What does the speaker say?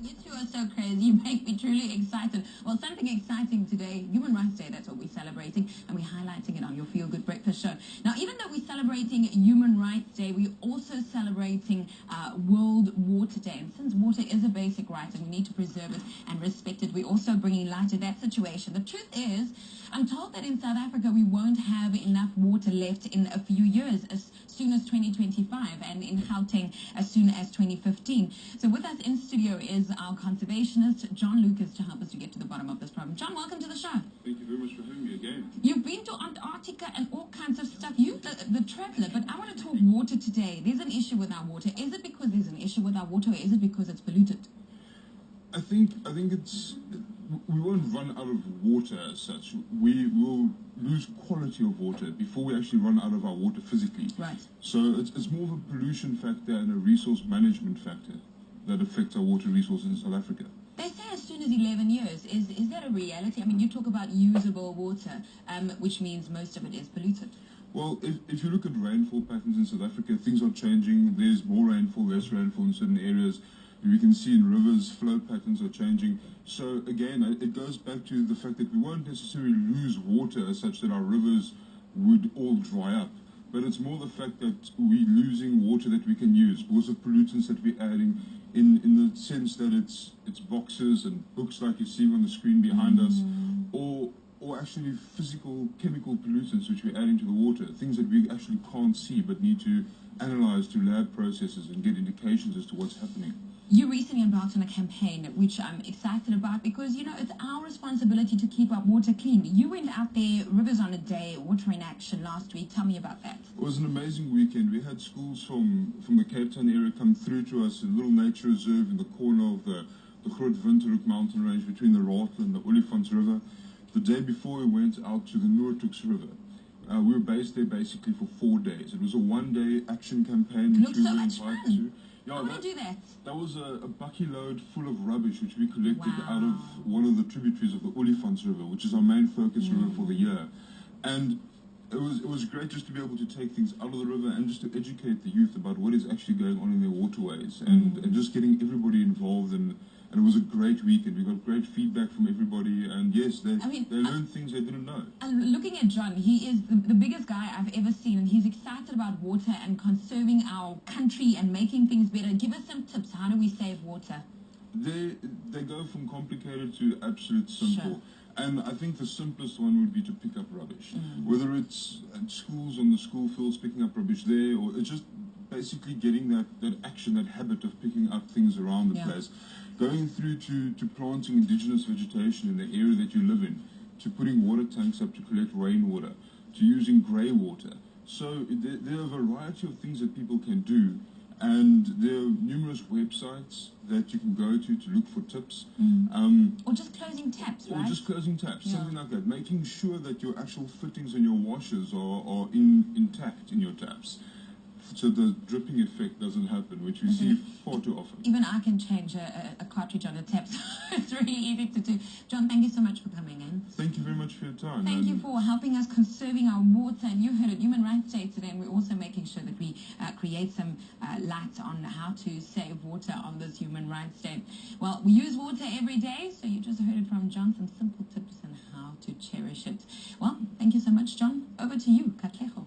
You two are so crazy. You make me truly excited. Well, something exciting today, Human Rights Day, that's what we're celebrating, and we're highlighting it on your Feel Good Breakfast show. Now, even though we're celebrating Human Rights Day, we're also celebrating World Water Day. And since water is a basic right and we need to preserve it and respect it, we're also bringing light to that situation. The truth is, I'm told that in South Africa we won't have enough water left in a few years, as soon as 2025, and in Gauteng as soon as 2015. So with us in studio is our conservationist, John Lucas, to help us to get to the bottom of this problem. John, welcome to the show. Thank you very much for having me again. You've been to Antarctica and all kinds of stuff. You're the traveler, but I want to talk water today. There's an issue with our water. Is it because there's an issue with our water, or is it because it's polluted? I think we won't run out of water as such. We will lose quality of water before we actually run out of our water physically. Right. So it's more of a pollution factor and a resource management factor that affects our water resources in South Africa. They say as soon as 11 years. Is that a reality? I mean, you talk about usable water, which means most of it is polluted. Well, if you look at rainfall patterns in South Africa, things are changing. There's more rainfall, less rainfall in certain areas. We can see in rivers, flow patterns are changing. So again, it goes back to the fact that we won't necessarily lose water as such that our rivers would all dry up. But it's more the fact that we're losing water that we can use because of pollutants that we're adding, in the sense that it's boxes and books like you're seeing on the screen behind us, or actually physical chemical pollutants which we're adding to the water, things that we actually can't see but need to analyze through lab processes and get indications as to what's happening. You recently embarked on a campaign which I'm excited about because, you know, it's our responsibility to keep our water clean. You went out there, Rivers on a Day, Water in Action last week. Tell me about that. It was an amazing weekend. We had schools from the Cape Town area come through to us in a little nature reserve in the corner of the Groot Winterhoek mountain range between the Ratel and the Olifants River. The day before we went out to the Noordhoeks River. We were based there basically for 4 days. It was a one-day action campaign which we were invited to. How did you do that? That was a bucky load full of rubbish which we collected out of one of the tributaries of the Olifants River, which is our main focus river for the year. And it was great just to be able to take things out of the river and just to educate the youth about what is actually going on in their waterways and just getting everybody involved. And it was a great weekend. We got great feedback from everybody, and yes, they learned things they didn't know. And looking at John, he is the biggest guy I've ever seen, and he's excited about water and conserving our country and making things better. Give us some tips. How do we save water? They go from complicated to absolute simple. Sure. And I think the simplest one would be to pick up rubbish. Whether it's at schools, on the school fields, picking up rubbish there, or it's just basically getting that action, that habit of picking up things around the place. Going through to planting indigenous vegetation in the area that you live in, to putting water tanks up to collect rainwater, to using grey water. So there are a variety of things that people can do, and there are numerous websites that you can go to look for tips. Or just closing taps, right? Or just closing taps, something like that. Making sure that your actual fittings and your washers are intact in your taps, so the dripping effect doesn't happen, which we see far too often. Even I can change a cartridge on a tap, so it's really easy to do. John, thank you so much for coming in. Thank you very much for your time. Thank you for helping us conserving our water. And you heard it, Human Rights Day today, and we're also making sure that we create some light on how to save water on this Human Rights Day. Well, we use water every day, so you just heard it from John, some simple tips on how to cherish it. Well, thank you so much, John. Over to you, Katlejo.